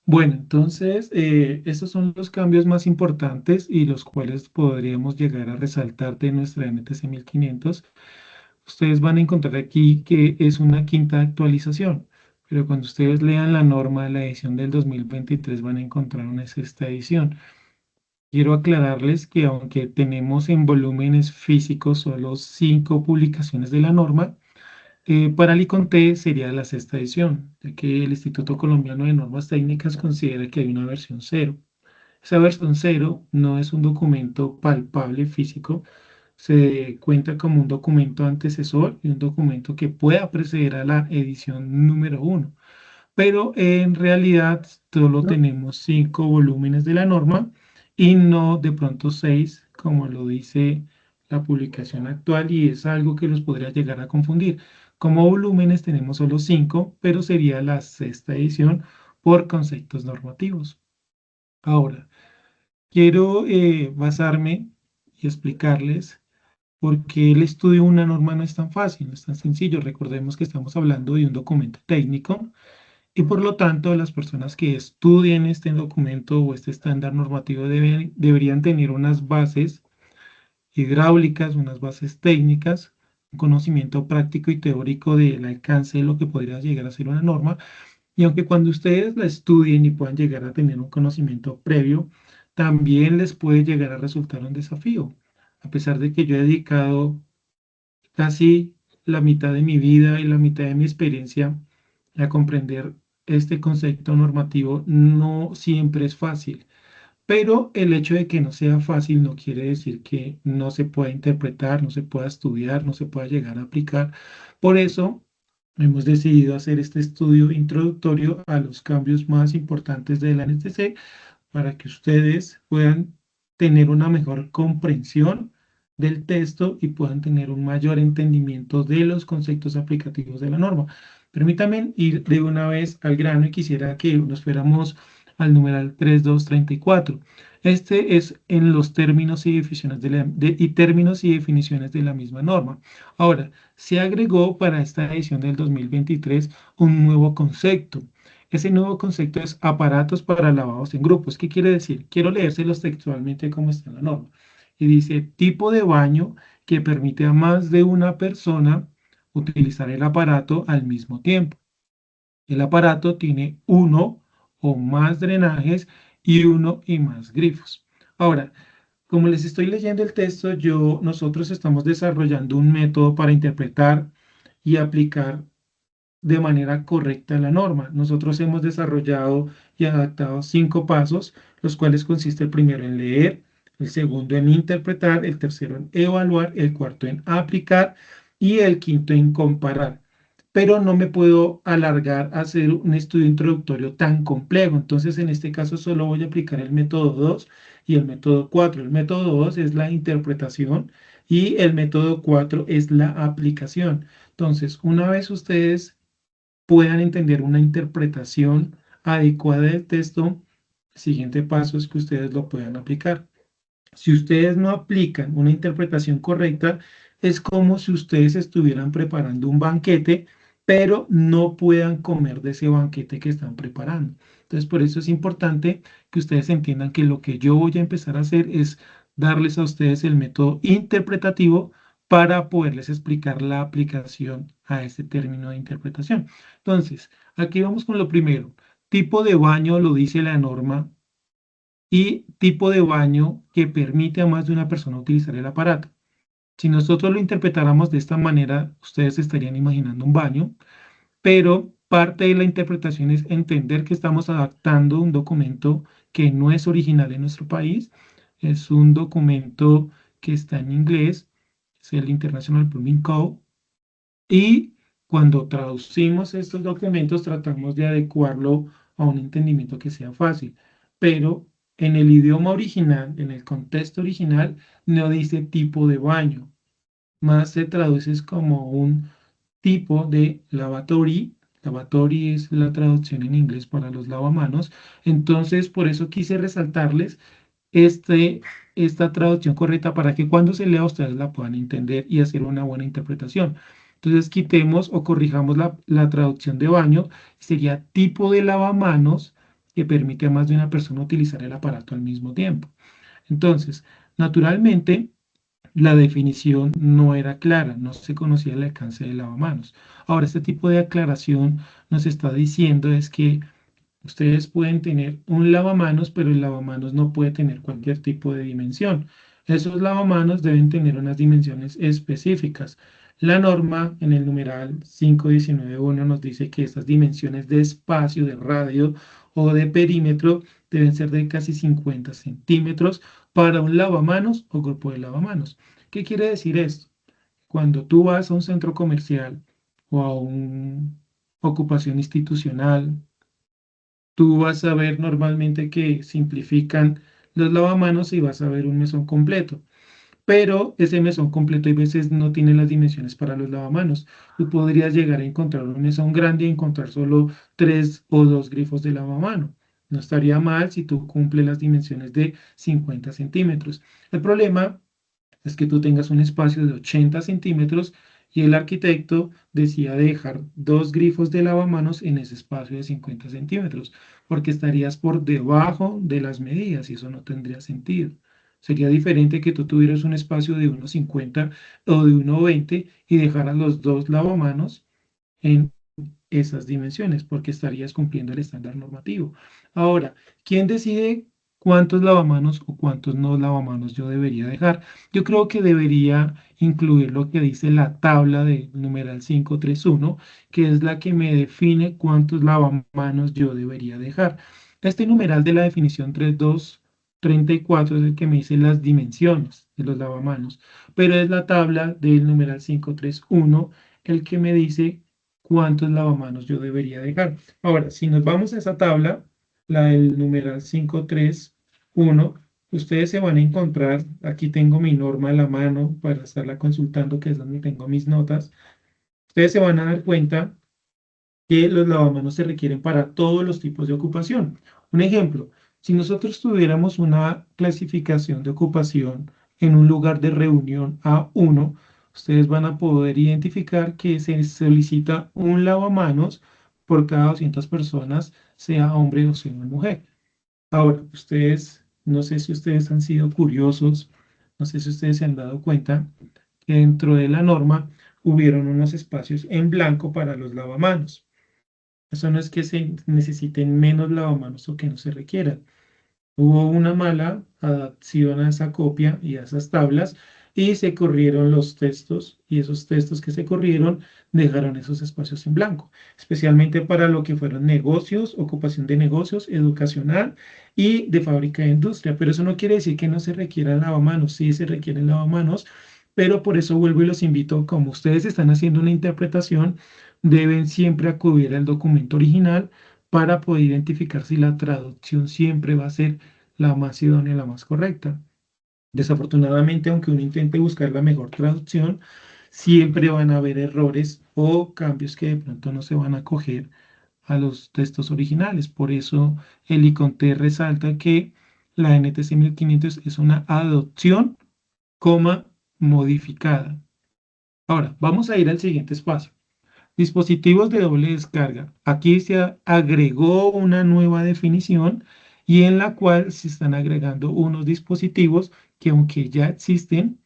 Bueno, entonces, estos son los cambios más importantes y los cuales podríamos llegar a resaltar de nuestra NTC 1500. Ustedes van a encontrar aquí que es una quinta actualización, pero cuando ustedes lean la norma de la edición del 2023 van a encontrar una sexta edición. Quiero aclararles que aunque tenemos en volúmenes físicos solo 5 publicaciones de la norma, para el ICONTE sería la sexta edición, ya que el Instituto Colombiano de Normas Técnicas considera que hay una versión cero. Esa versión cero no es un documento palpable físico, se cuenta como un documento antecesor y un documento que pueda preceder a la edición número uno. Pero en realidad solo tenemos 5 volúmenes de la norma y no de pronto 6, como lo dice la publicación actual, y es algo que los podría llegar a confundir. Como volúmenes tenemos solo 5, pero sería la sexta edición por conceptos normativos. Ahora, quiero basarme y explicarles por qué el estudio de una norma no es tan fácil, no es tan sencillo. Recordemos que estamos hablando de un documento técnico y por lo tanto las personas que estudien este documento o este estándar normativo deberían tener unas bases hidráulicas, unas bases técnicas, un conocimiento práctico y teórico del alcance de lo que podría llegar a ser una norma. Y aunque cuando ustedes la estudien y puedan llegar a tener un conocimiento previo, también les puede llegar a resultar un desafío. A pesar de que yo he dedicado casi la mitad de mi vida y la mitad de mi experiencia a comprender este concepto normativo, no siempre es fácil. Pero el hecho de que no sea fácil no quiere decir que no se pueda interpretar, no se pueda estudiar, no se pueda llegar a aplicar. Por eso hemos decidido hacer este estudio introductorio a los cambios más importantes de la NTC para que ustedes puedan tener una mejor comprensión del texto y puedan tener un mayor entendimiento de los conceptos aplicativos de la norma. Permítanme ir de una vez al grano y quisiera que nos fuéramos al numeral 3234. Este es en los términos y definiciones términos y definiciones de la misma norma. Ahora, se agregó para esta edición del 2023 un nuevo concepto. Ese nuevo concepto es aparatos para lavados en grupos. ¿Qué quiere decir? Quiero leérselos textualmente como está en la norma. Y dice, tipo de baño que permite a más de una persona utilizar el aparato al mismo tiempo. El aparato tiene uno o más drenajes y uno y más grifos. Ahora, como les estoy leyendo el texto, nosotros estamos desarrollando un método para interpretar y aplicar de manera correcta la norma. Nosotros hemos desarrollado y adaptado 5 pasos, los cuales consiste el primero en leer, el segundo en interpretar, el tercero en evaluar, el cuarto en aplicar y el quinto en comparar. Pero no me puedo alargar a hacer un estudio introductorio tan complejo. Entonces, en este caso, solo voy a aplicar el método 2 y el método 4. El método 2 es la interpretación y el método 4 es la aplicación. Entonces, una vez ustedes puedan entender una interpretación adecuada del texto, el siguiente paso es que ustedes lo puedan aplicar. Si ustedes no aplican una interpretación correcta, es como si ustedes estuvieran preparando un banquete, pero no puedan comer de ese banquete que están preparando. Entonces, por eso es importante que ustedes entiendan que lo que yo voy a empezar a hacer es darles a ustedes el método interpretativo para poderles explicar la aplicación a este término de interpretación. Entonces, aquí vamos con lo primero. Tipo de baño lo dice la norma y tipo de baño que permite a más de una persona utilizar el aparato. Si nosotros lo interpretáramos de esta manera, ustedes estarían imaginando un baño, pero parte de la interpretación es entender que estamos adaptando un documento que no es original en nuestro país, es un documento que está en inglés, es el International Plumbing Code, y cuando traducimos estos documentos tratamos de adecuarlo a un entendimiento que sea fácil, pero en el idioma original, en el contexto original, no dice tipo de baño, más se traduce como un tipo de lavatory. Lavatory es la traducción en inglés para los lavamanos. Entonces, por eso quise resaltarles este, esta traducción correcta para que cuando se lea ustedes la puedan entender y hacer una buena interpretación. Entonces, quitemos o corrijamos la traducción de baño, sería tipo de lavamanos que permite a más de una persona utilizar el aparato al mismo tiempo. Entonces, naturalmente, la definición no era clara, no se conocía el alcance del lavamanos. Ahora, este tipo de aclaración nos está diciendo es que ustedes pueden tener un lavamanos, pero el lavamanos no puede tener cualquier tipo de dimensión. Esos lavamanos deben tener unas dimensiones específicas. La norma en el numeral 5.19.1 nos dice que estas dimensiones de espacio, de radio o de perímetro deben ser de casi 50 centímetros para un lavamanos o grupo de lavamanos. ¿Qué quiere decir esto? Cuando tú vas a un centro comercial o a una ocupación institucional, tú vas a ver normalmente que simplifican los lavamanos y vas a ver un mesón completo. Pero ese mesón completo a veces no tiene las dimensiones para los lavamanos. Tú podrías llegar a encontrar un mesón grande y encontrar solo 3 o 2 grifos de lavamano. No estaría mal si tú cumples las dimensiones de 50 centímetros. El problema es que tú tengas un espacio de 80 centímetros y el arquitecto decía dejar 2 grifos de lavamanos en ese espacio de 50 centímetros, porque estarías por debajo de las medidas y eso no tendría sentido. Sería diferente que tú tuvieras un espacio de 1,50 o de 1,20 y dejaras los 2 lavamanos en esas dimensiones, porque estarías cumpliendo el estándar normativo. Ahora, ¿quién decide cuántos lavamanos o cuántos no lavamanos yo debería dejar? Yo creo que debería incluir lo que dice la tabla de numeral 531, que es la que me define cuántos lavamanos yo debería dejar. Este numeral de la definición 3234 es el que me dice las dimensiones de los lavamanos, pero es la tabla del numeral 531 el que me dice cuántos lavamanos yo debería dejar. Ahora, si nos vamos a esa tabla, la del numeral 531, ustedes se van a encontrar, aquí tengo mi norma a la mano para estarla consultando, que es donde tengo mis notas. Ustedes se van a dar cuenta que los lavamanos se requieren para todos los tipos de ocupación. Un ejemplo, si nosotros tuviéramos una clasificación de ocupación en un lugar de reunión A1, ustedes van a poder identificar que se solicita un lavamanos por cada 200 personas, sea hombre o sea mujer. Ahora, ustedes, no sé si ustedes han sido curiosos, no sé si ustedes se han dado cuenta que dentro de la norma hubieron unos espacios en blanco para los lavamanos. Eso no es que se necesiten menos lavamanos o que no se requieran. Hubo una mala adaptación a esa copia y a esas tablas y se corrieron los textos y esos textos que se corrieron dejaron esos espacios en blanco, especialmente para lo que fueron negocios, ocupación de negocios, educacional y de fábrica de industria. Pero eso no quiere decir que no se requieran lavamanos, sí se requieren lavamanos, pero por eso vuelvo y los invito, como ustedes están haciendo una interpretación, deben siempre acudir al documento original para poder identificar si la traducción siempre va a ser la más idónea, la más correcta. Desafortunadamente, aunque uno intente buscar la mejor traducción, siempre van a haber errores o cambios que de pronto no se van a acoger a los textos originales. Por eso el ICONTE resalta que la NTC 1500 es una adopción, coma, modificada. Ahora, vamos a ir al siguiente espacio. Dispositivos de doble descarga. Aquí se agregó una nueva definición y en la cual se están agregando unos dispositivos que aunque ya existen,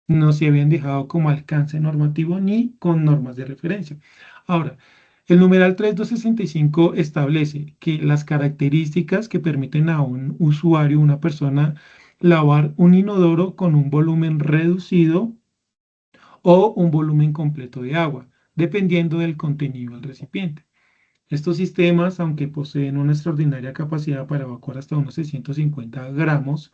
no se habían dejado como alcance normativo ni con normas de referencia. Ahora, el numeral 3265 establece que las características que permiten a un usuario, una persona, lavar un inodoro con un volumen reducido o un volumen completo de agua, dependiendo del contenido del recipiente. Estos sistemas, aunque poseen una extraordinaria capacidad para evacuar hasta unos 650 gramos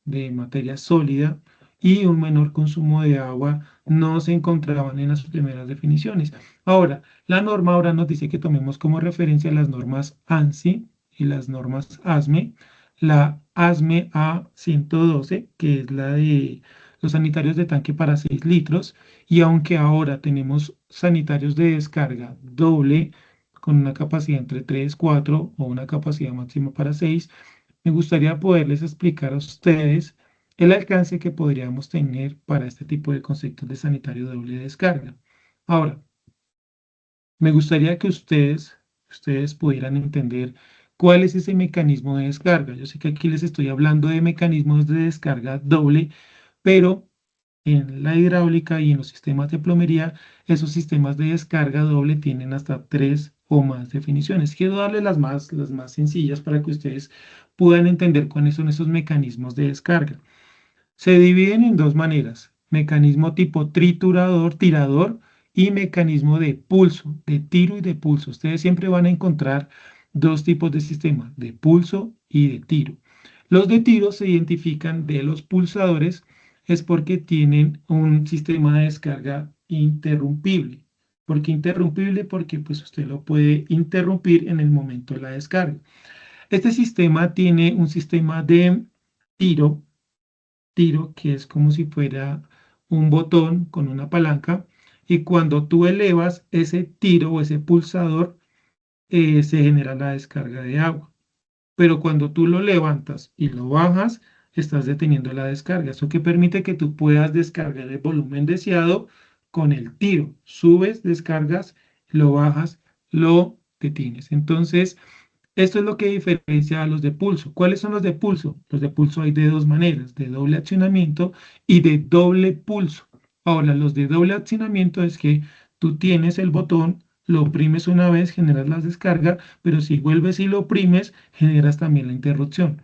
de materia sólida y un menor consumo de agua, no se encontraban en las primeras definiciones. Ahora, la norma ahora nos dice que tomemos como referencia las normas ANSI y las normas ASME. La ASME A112, que es la de los sanitarios de tanque para 6 litros, y aunque ahora tenemos sanitarios de descarga doble, con una capacidad entre 3, 4 o una capacidad máxima para 6, me gustaría poderles explicar a ustedes el alcance que podríamos tener para este tipo de conceptos de sanitario de doble descarga. Ahora, me gustaría que ustedes pudieran entender ¿Cuál es ese mecanismo de descarga? Yo sé que aquí les estoy hablando de mecanismos de descarga doble, pero en la hidráulica y en los sistemas de plomería, esos sistemas de descarga doble tienen hasta tres o más definiciones. Quiero darles las más sencillas para que ustedes puedan entender cuáles son esos mecanismos de descarga. Se dividen en dos maneras: mecanismo tipo triturador, tirador, y mecanismo de pulso, de tiro y de pulso. Ustedes siempre van a encontrar dos tipos de sistema, de pulso y de tiro. Los de tiro se identifican de los pulsadores es porque tienen un sistema de descarga interrumpible. ¿Por qué interrumpible? Porque pues usted lo puede interrumpir en el momento de la descarga. Este sistema tiene un sistema de tiro que es como si fuera un botón con una palanca, y cuando tú elevas ese tiro o ese pulsador, se genera la descarga de agua. Pero cuando tú lo levantas y lo bajas, estás deteniendo la descarga. Eso que permite que tú puedas descargar el volumen deseado con el tiro. Subes, descargas, lo bajas, lo detienes. Entonces, esto es lo que diferencia a los de pulso. ¿Cuáles son los de pulso? Los de pulso hay de dos maneras: de doble accionamiento y de doble pulso. Ahora, los de doble accionamiento es que tú tienes el botón, lo oprimes una vez, generas la descarga, pero si vuelves y lo oprimes, generas también la interrupción.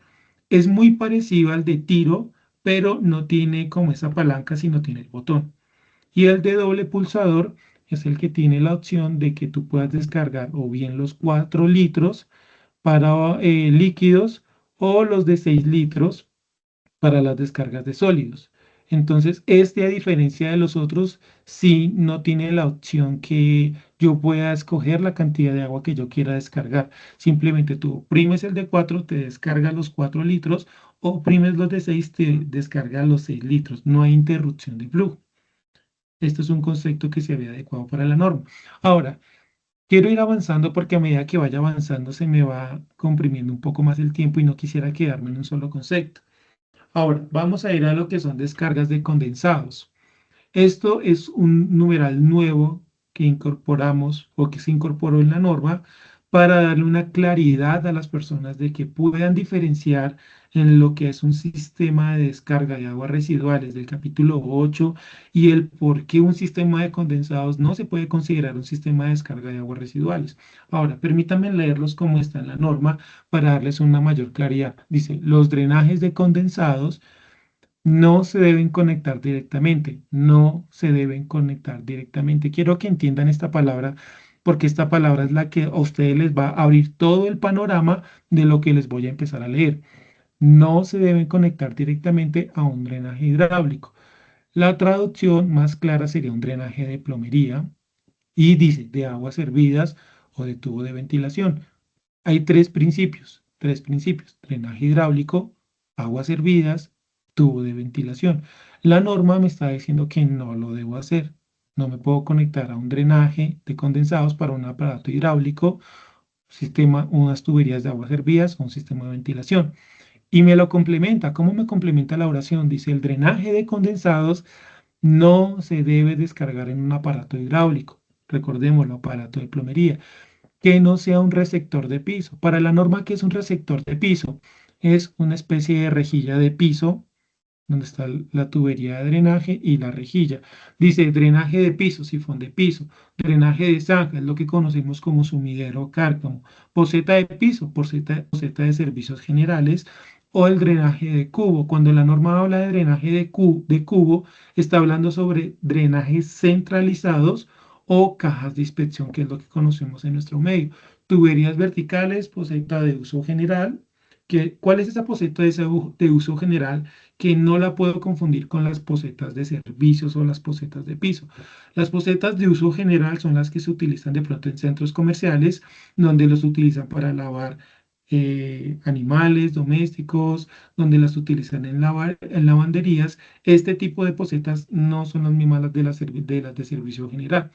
Es muy parecido al de tiro, pero no tiene como esa palanca, sino tiene el botón. Y el de doble pulsador es el que tiene la opción de que tú puedas descargar o bien los 4 litros para líquidos, o los de 6 litros para las descargas de sólidos. Entonces, este, a diferencia de los otros, sí no tiene la opción que yo pueda escoger la cantidad de agua que yo quiera descargar. Simplemente tú oprimes el de 4, te descarga los 4 litros, o oprimes los de 6, te descarga los 6 litros. No hay interrupción de flujo. Esto es un concepto que se había adecuado para la norma. Ahora, quiero ir avanzando porque a medida que vaya avanzando se me va comprimiendo un poco más el tiempo y no quisiera quedarme en un solo concepto. Ahora, vamos a ir a lo que son descargas de condensados. Esto es un numeral nuevo que incorporamos o que se incorporó en la norma para darle una claridad a las personas de que puedan diferenciar en lo que es un sistema de descarga de aguas residuales del capítulo 8, y el por qué un sistema de condensados no se puede considerar un sistema de descarga de aguas residuales. Ahora, permítanme leerlos como está en la norma para darles una mayor claridad. Dice: los drenajes de condensados no se deben conectar directamente, no se deben conectar directamente. Quiero que entiendan esta palabra, porque esta palabra es la que a ustedes les va a abrir todo el panorama de lo que les voy a empezar a leer. No se deben conectar directamente a un drenaje hidráulico. La traducción más clara sería un drenaje de plomería, y dice de aguas hervidas o de tubo de ventilación. Hay tres principios: drenaje hidráulico, aguas hervidas, tubo de ventilación. La norma me está diciendo que no lo debo hacer. No me puedo conectar a un drenaje de condensados para un aparato hidráulico, sistema, unas tuberías de aguas hervidas o un sistema de ventilación. Y me lo complementa. ¿Cómo me complementa la oración? Dice: el drenaje de condensados no se debe descargar en un aparato hidráulico. Recordemos, el aparato de plomería, que no sea un receptor de piso. Para la norma, ¿qué es un receptor de piso? Es una especie de rejilla de piso donde está la tubería de drenaje y la rejilla. Dice drenaje de piso, sifón de piso; drenaje de zanja, es lo que conocemos como sumidero o cárcamo; poceta de piso, poceta de servicios generales; o el drenaje de cubo. Cuando la norma habla de drenaje de cubo, está hablando sobre drenajes centralizados o cajas de inspección, que es lo que conocemos en nuestro medio. Tuberías verticales, poceta de uso general. ¿Cuál es esa poceta de uso general? Que no la puedo confundir con las posetas de servicios o las posetas de piso. Las posetas de uso general son las que se utilizan de pronto en centros comerciales, donde los utilizan para lavar animales domésticos, donde las utilizan en lavanderías. Este tipo de posetas no son las mismas de las de servicio general.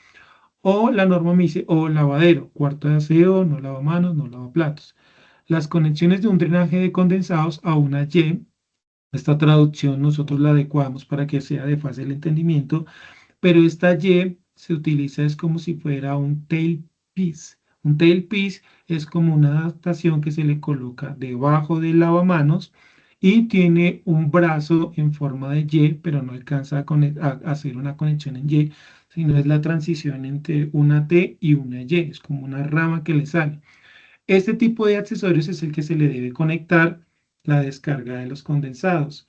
O la norma me dice: o lavadero, cuarto de aseo, no lavamanos, no lavaplatos. Las conexiones de un drenaje de condensados a una Y, esta traducción nosotros la adecuamos para que sea de fácil entendimiento, pero esta Y se utiliza es como si fuera un tailpiece, Un tailpiece es como una adaptación que se le coloca debajo del lavamanos y tiene un brazo en forma de Y, pero no alcanza a hacer una conexión en Y, sino es la transición entre una T y una Y, es como una rama que le sale. Este tipo de accesorios es el que se le debe conectar la descarga de los condensados.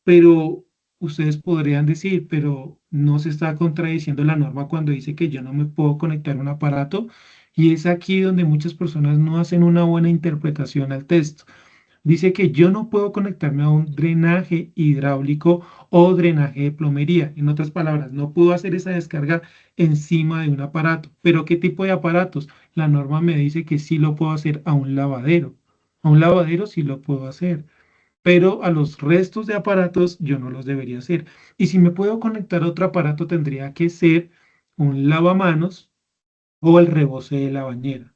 Pero ustedes podrían decir, pero no se está contradiciendo la norma cuando dice que yo no me puedo conectar a un aparato. Y es aquí donde muchas personas no hacen una buena interpretación al texto. Dice que yo no puedo conectarme a un drenaje hidráulico o drenaje de plomería. En otras palabras, no puedo hacer esa descarga encima de un aparato. ¿Pero qué tipo de aparatos? La norma me dice que sí lo puedo hacer a un lavadero. A un lavadero sí lo puedo hacer, pero a los restos de aparatos yo no los debería hacer. Y si me puedo conectar a otro aparato, tendría que ser un lavamanos o el rebose de la bañera.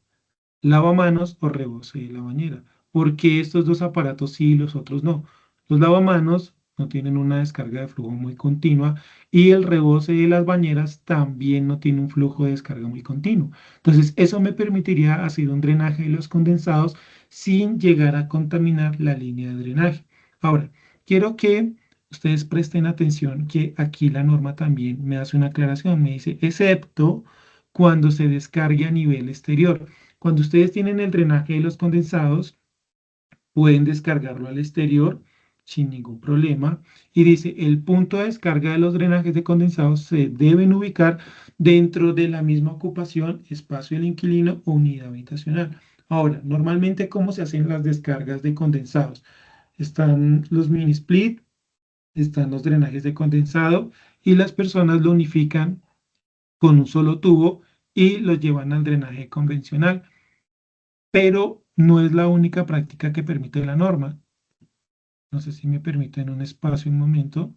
Lavamanos o rebose de la bañera. Porque estos dos aparatos sí y los otros no? Los lavamanos no tienen una descarga de flujo muy continua y el rebose de las bañeras también no tiene un flujo de descarga muy continuo. Entonces, eso me permitiría hacer un drenaje de los condensados sin llegar a contaminar la línea de drenaje. Ahora, quiero que ustedes presten atención que aquí la norma también me hace una aclaración. Me dice, excepto cuando se descargue a nivel exterior. Cuando ustedes tienen el drenaje de los condensados, pueden descargarlo al exterior sin ningún problema. Y dice, el punto de descarga de los drenajes de condensados se deben ubicar dentro de la misma ocupación, espacio del inquilino o unidad habitacional. Ahora, normalmente, ¿cómo se hacen las descargas de condensados? Están los mini split, están los drenajes de condensado y las personas lo unifican con un solo tubo y lo llevan al drenaje convencional, pero no es la única práctica que permite la norma. No sé si me permiten un espacio, un momento.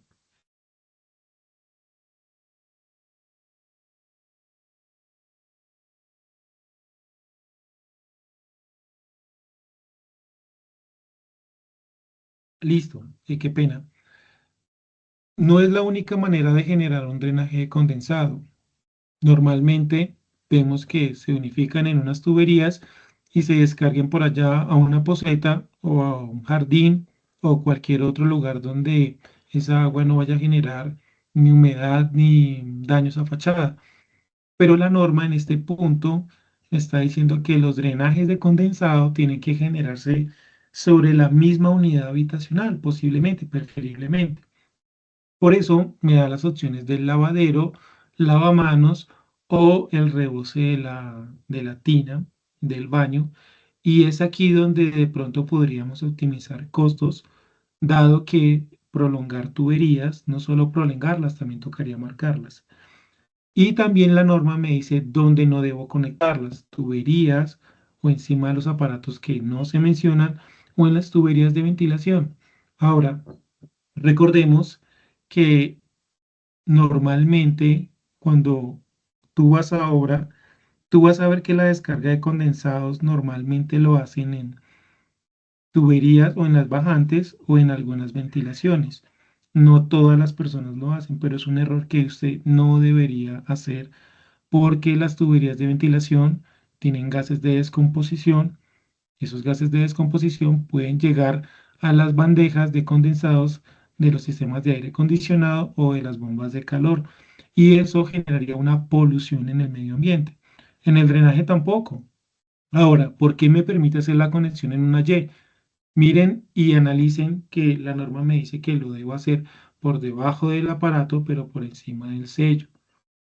Listo, qué pena. No es la única manera de generar un drenaje condensado. Normalmente vemos que se unifican en unas tuberías y se descarguen por allá a una poceta o a un jardín o cualquier otro lugar donde esa agua no vaya a generar ni humedad ni daños a fachada. Pero la norma en este punto está diciendo que los drenajes de condensado tienen que generarse sobre la misma unidad habitacional, posiblemente, preferiblemente. Por eso me da las opciones del lavadero, lavamanos o el rebose de la tina del baño. Y es aquí donde de pronto podríamos optimizar costos, dado que prolongar tuberías, no solo prolongarlas, también tocaría marcarlas. Y también la norma me dice dónde no debo conectarlas, tuberías o encima de los aparatos que no se mencionan o en las tuberías de ventilación. Ahora, recordemos que normalmente cuando tú vas a obra, tú vas a ver que la descarga de condensados normalmente lo hacen en tuberías o en las bajantes o en algunas ventilaciones. No todas las personas lo hacen, pero es un error que usted no debería hacer porque las tuberías de ventilación tienen gases de descomposición. Esos gases de descomposición pueden llegar a las bandejas de condensados de los sistemas de aire acondicionado o de las bombas de calor, y eso generaría una polución en el medio ambiente. En el drenaje tampoco. Ahora, ¿por qué me permite hacer la conexión en una Y? Miren y analicen que la norma me dice que lo debo hacer por debajo del aparato, pero por encima del sello.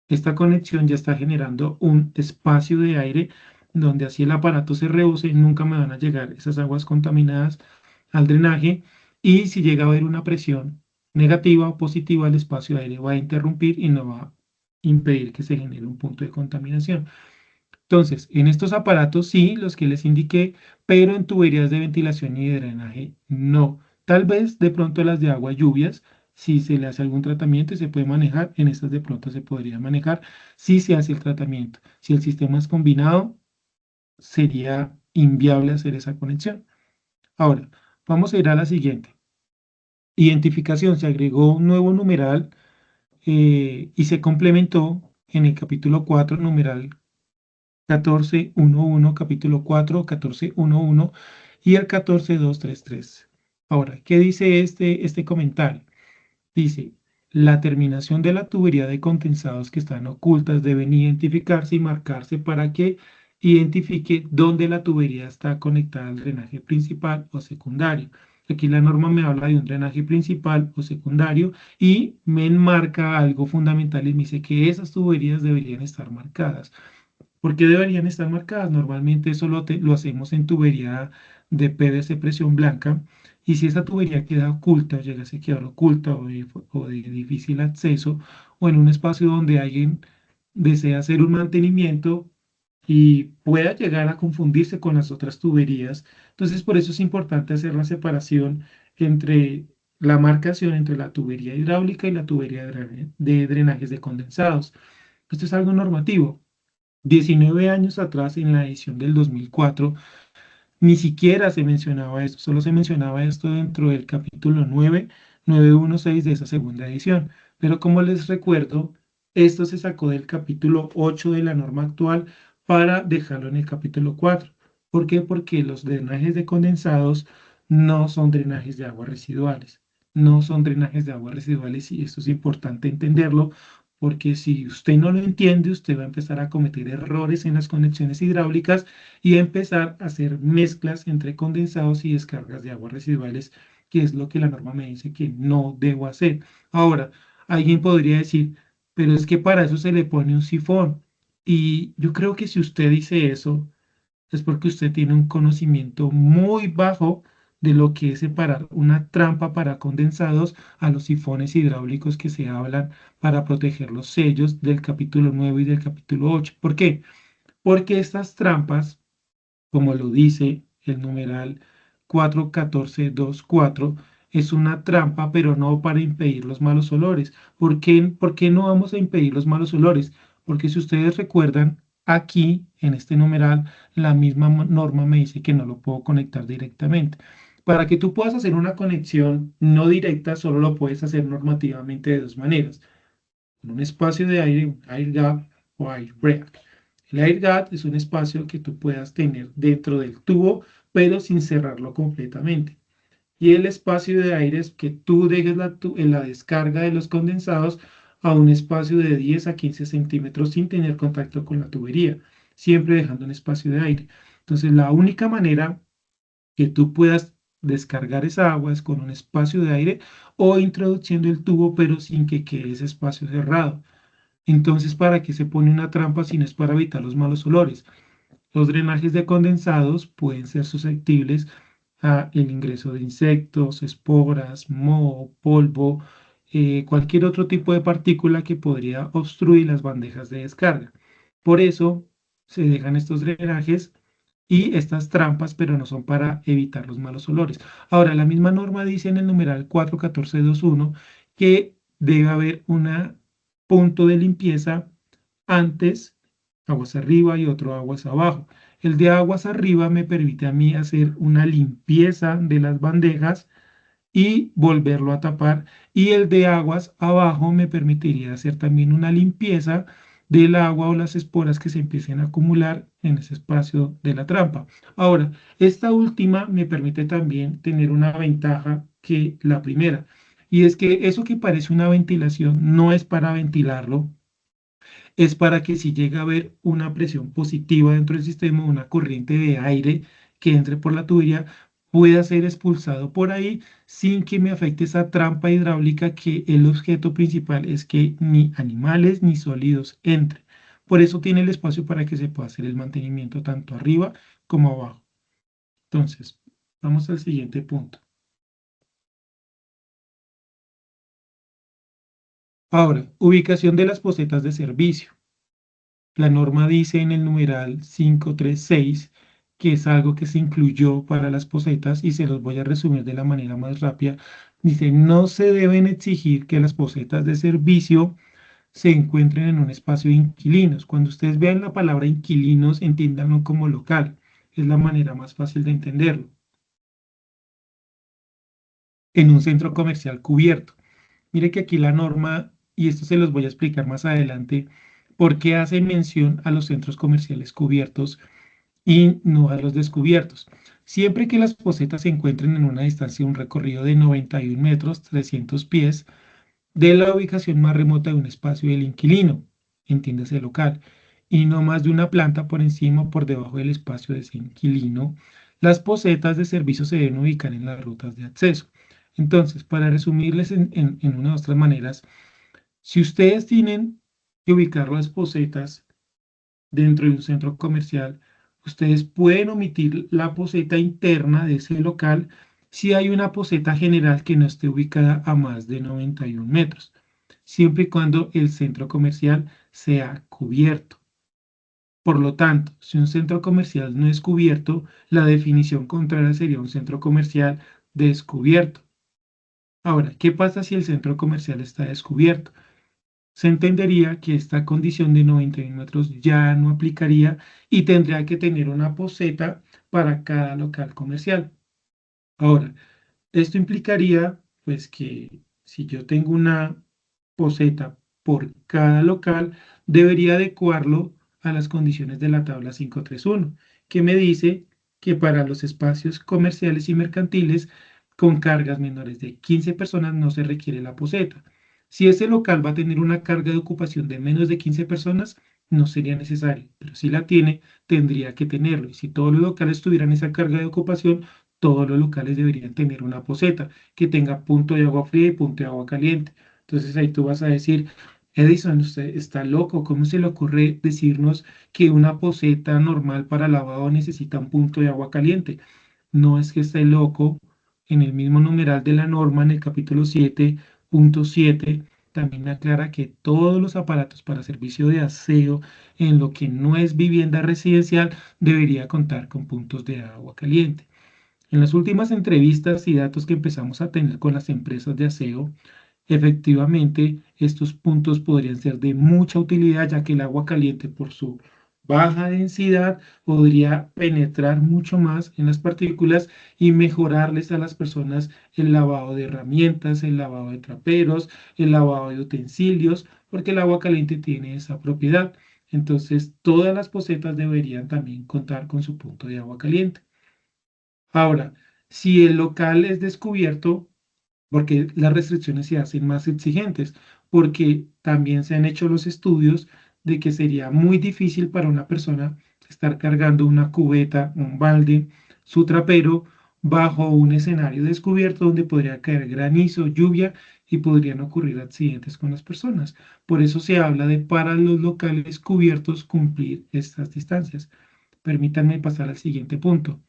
Esta conexión ya está generando un espacio de aire donde así el aparato se rehúse, nunca me van a llegar esas aguas contaminadas al drenaje, y si llega a haber una presión negativa o positiva, el espacio de aire va a interrumpir y no va a impedir que se genere un punto de contaminación. Entonces, en estos aparatos sí, los que les indiqué, pero en tuberías de ventilación y de drenaje no. Tal vez de pronto las de agua lluvias, si se le hace algún tratamiento y se puede manejar, en estas de pronto se podría manejar si se hace el tratamiento. Si el sistema es combinado, sería inviable hacer esa conexión. Ahora, vamos a ir a la siguiente. Identificación. Se agregó un nuevo numeral y se complementó en el capítulo 4 numeral 14.1.1, capítulo 4, 14.1.1 y el 14.233. Ahora, ¿qué dice este comentario? Dice, la terminación de la tubería de condensados que están ocultas deben identificarse y marcarse para que identifique dónde la tubería está conectada al drenaje principal o secundario. Aquí la norma me habla de un drenaje principal o secundario y me enmarca algo fundamental y me dice que esas tuberías deberían estar marcadas. ¿Por qué deberían estar marcadas? Normalmente eso lo hacemos en tubería de PVC presión blanca y si esa tubería queda oculta, llega a quedar oculta o de difícil acceso o en un espacio donde alguien desea hacer un mantenimiento y pueda llegar a confundirse con las otras tuberías. Entonces, por eso es importante hacer la separación entre la marcación entre la tubería hidráulica y la tubería de drenajes de condensados. Esto es algo normativo. 19 años atrás, en la edición del 2004, ni siquiera se mencionaba esto, solo se mencionaba esto dentro del capítulo 9.916 de esa segunda edición. Pero como les recuerdo, esto se sacó del capítulo 8 de la norma actual para dejarlo en el capítulo 4. ¿Por qué? Porque los drenajes de condensados no son drenajes de aguas residuales. No son drenajes de aguas residuales y esto es importante entenderlo porque si usted no lo entiende, usted va a empezar a cometer errores en las conexiones hidráulicas y empezar a hacer mezclas entre condensados y descargas de aguas residuales, que es lo que la norma me dice que no debo hacer. Ahora, alguien podría decir, pero es que para eso se le pone un sifón. Y yo creo que si usted dice eso, es porque usted tiene un conocimiento muy bajo de lo que es separar una trampa para condensados a los sifones hidráulicos que se hablan para proteger los sellos del capítulo 9 y del capítulo 8. ¿Por qué? Porque estas trampas, como lo dice el numeral 41424, es una trampa, pero no para impedir los malos olores. ¿Por qué no vamos a impedir los malos olores? Porque si ustedes recuerdan, aquí en este numeral, la misma norma me dice que no lo puedo conectar directamente. Para que tú puedas hacer una conexión no directa, solo lo puedes hacer normativamente de dos maneras en un espacio de aire, un air gap o air break. El air gap es un espacio que tú puedas tener dentro del tubo, pero sin cerrarlo completamente. Y el espacio de aire es que tú dejes en la descarga de los condensados a un espacio de 10 a 15 centímetros sin tener contacto con la tubería, siempre dejando un espacio de aire. Entonces, la única manera que tú puedas descargar esa agua es con un espacio de aire o introduciendo el tubo, pero sin que quede ese espacio cerrado. Entonces, ¿para qué se pone una trampa si no es para evitar los malos olores? Los drenajes de condensados pueden ser susceptibles a el ingreso de insectos, esporas, moho, polvo, cualquier otro tipo de partícula que podría obstruir las bandejas de descarga. Por eso se dejan estos drenajes y estas trampas, pero no son para evitar los malos olores. Ahora, la misma norma dice en el numeral 41421 que debe haber un punto de limpieza antes, aguas arriba y otro aguas abajo. El de aguas arriba me permite a mí hacer una limpieza de las bandejas y volverlo a tapar. Y el de aguas abajo me permitiría hacer también una limpieza del agua o las esporas que se empiecen a acumular en ese espacio de la trampa. Ahora, esta última me permite también tener una ventaja que la primera. Y es que eso que parece una ventilación no es para ventilarlo, es para que si llega a haber una presión positiva dentro del sistema, una corriente de aire que entre por la tubería, pueda ser expulsado por ahí sin que me afecte esa trampa hidráulica que el objeto principal es que ni animales ni sólidos entren. Por eso tiene el espacio para que se pueda hacer el mantenimiento tanto arriba como abajo. Entonces, vamos al siguiente punto. Ahora, ubicación de las posetas de servicio. La norma dice en el numeral 536 que es algo que se incluyó para las posetas y se los voy a resumir de la manera más rápida. Dice, no se deben exigir que las posetas de servicio se encuentren en un espacio de inquilinos. Cuando ustedes vean la palabra inquilinos, entiéndanlo como local. Es la manera más fácil de entenderlo. En un centro comercial cubierto. Mire que aquí la norma, y esto se los voy a explicar más adelante, ¿Por qué hace mención a los centros comerciales cubiertos y no a los descubiertos? Siempre que las posetas se encuentren en una distancia de un recorrido de 91 metros, 300 pies, de la ubicación más remota de un espacio del inquilino, entiéndase local, y no más de una planta por encima o por debajo del espacio de ese inquilino, las posetas de servicio se deben ubicar en las rutas de acceso. Entonces, para resumirles en una de otras maneras, si ustedes tienen que ubicar las posetas dentro de un centro comercial, ustedes pueden omitir la poseta interna de ese local si hay una poseta general que no esté ubicada a más de 91 metros, siempre y cuando el centro comercial sea cubierto. Por lo tanto, si un centro comercial no es cubierto, la definición contraria sería un centro comercial descubierto. Ahora, ¿qué pasa si el centro comercial está descubierto? Se entendería que esta condición de 91 metros ya no aplicaría y tendría que tener una poseta para cada local comercial. Ahora, esto implicaría pues que si yo tengo una poseta por cada local, debería adecuarlo a las condiciones de la tabla 531, que me dice que para los espacios comerciales y mercantiles con cargas menores de 15 personas no se requiere la poseta. Si ese local va a tener una carga de ocupación de menos de 15 personas, no sería necesario, pero si la tiene, tendría que tenerlo. Y si todos los locales tuvieran esa carga de ocupación, todos los locales deberían tener una poseta que tenga punto de agua fría y punto de agua caliente. Entonces ahí tú vas a decir, Edison, usted está loco, ¿cómo se le ocurre decirnos que una poseta normal para lavado necesita un punto de agua caliente? No es que esté loco, en el mismo numeral de la norma, en el capítulo 7.7, también aclara que todos los aparatos para servicio de aseo en lo que no es vivienda residencial debería contar con puntos de agua caliente. En las últimas entrevistas y datos que empezamos a tener con las empresas de aseo, efectivamente estos puntos podrían ser de mucha utilidad, ya que el agua caliente por su baja densidad podría penetrar mucho más en las partículas y mejorarles a las personas el lavado de herramientas, el lavado de traperos, el lavado de utensilios, porque el agua caliente tiene esa propiedad. Entonces, todas las posetas deberían también contar con su punto de agua caliente. Ahora, si el local es descubierto, porque las restricciones se hacen más exigentes, porque también se han hecho los estudios de que sería muy difícil para una persona estar cargando una cubeta, un balde, su trapero, bajo un escenario descubierto donde podría caer granizo, lluvia y podrían ocurrir accidentes con las personas. Por eso se habla de para los locales cubiertos cumplir estas distancias. Permítanme pasar al siguiente punto.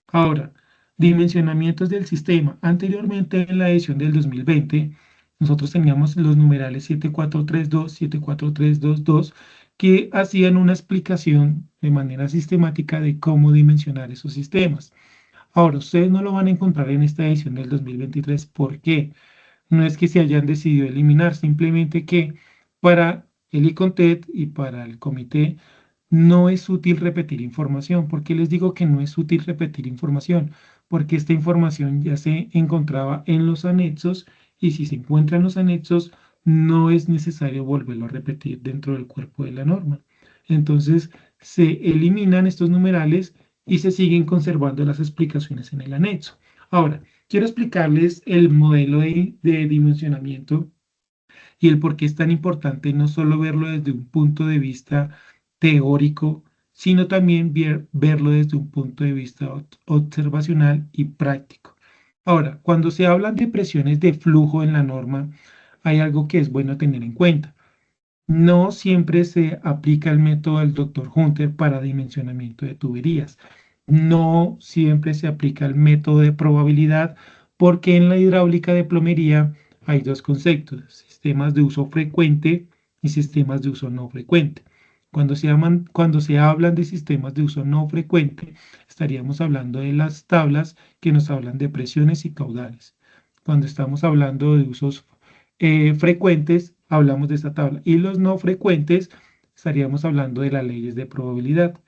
Ahora, dimensionamientos del sistema. Anteriormente, en la edición del 2020, nosotros teníamos los numerales 7432, 74322, que hacían una explicación de manera sistemática de cómo dimensionar esos sistemas. Ahora, ustedes no lo van a encontrar en esta edición del 2023. ¿Por qué? No es que se hayan decidido eliminar, simplemente que para el ICONTET y para el comité no es útil repetir información. ¿Por qué les digo que no es útil repetir información? Porque esta información ya se encontraba en los anexos y si se encuentra en los anexos, no es necesario volverlo a repetir dentro del cuerpo de la norma. Entonces, se eliminan estos numerales y se siguen conservando las explicaciones en el anexo. Ahora, quiero explicarles el modelo de dimensionamiento y el por qué es tan importante no solo verlo desde un punto de vista teórico, sino también verlo desde un punto de vista observacional y práctico. Ahora, cuando se hablan de presiones de flujo en la norma, hay algo que es bueno tener en cuenta. No siempre se aplica el método del doctor Hunter para dimensionamiento de tuberías. No siempre se aplica el método de probabilidad porque en la hidráulica de plomería hay dos conceptos, sistemas de uso frecuente y sistemas de uso no frecuente. Cuando se hablan de sistemas de uso no frecuente, estaríamos hablando de las tablas que nos hablan de presiones y caudales. Cuando estamos hablando de usos frecuentes, hablamos de esta tabla. Y los no frecuentes, estaríamos hablando de las leyes de probabilidad.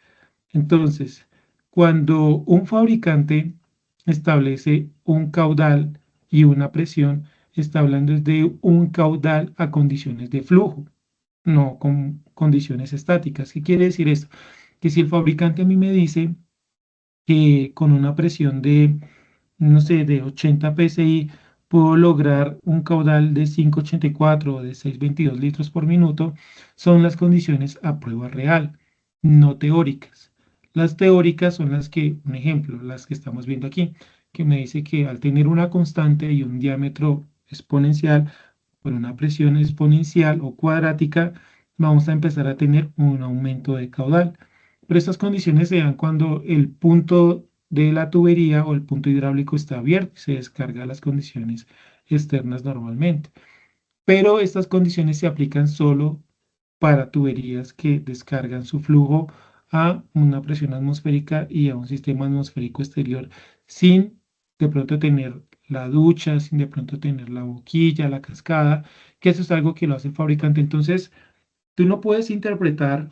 Entonces, cuando un fabricante establece un caudal y una presión, está hablando de un caudal a condiciones de flujo. no con condiciones estáticas. ¿Qué quiere decir esto? Que si el fabricante a mí me dice que con una presión de, no sé, de 80 psi puedo lograr un caudal de 5,84 o de 6,22 litros por minuto, son las condiciones a prueba real, no teóricas. Las teóricas son las que, un ejemplo, las que estamos viendo aquí, que me dice que al tener una constante y un diámetro exponencial, por una presión exponencial o cuadrática, vamos a empezar a tener un aumento de caudal. Pero estas condiciones se dan cuando el punto de la tubería o el punto hidráulico está abierto y se descarga las condiciones externas normalmente. Pero estas condiciones se aplican solo para tuberías que descargan su flujo a una presión atmosférica y a un sistema atmosférico exterior sin de pronto tener la ducha, sin de pronto tener la boquilla, la cascada, que eso es algo que lo hace el fabricante. Entonces, tú no puedes interpretar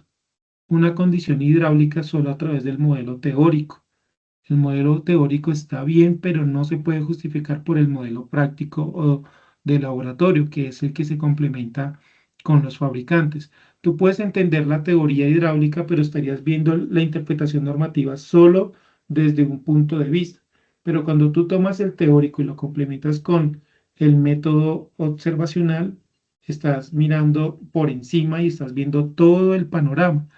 una condición hidráulica solo a través del modelo teórico. El modelo teórico está bien, pero no se puede justificar por el modelo práctico o de laboratorio, que es el que se complementa con los fabricantes. Tú puedes entender la teoría hidráulica, pero estarías viendo la interpretación normativa solo desde un punto de vista. Pero cuando tú tomas el teórico y lo complementas con el método observacional, estás mirando por encima y estás viendo todo el panorama.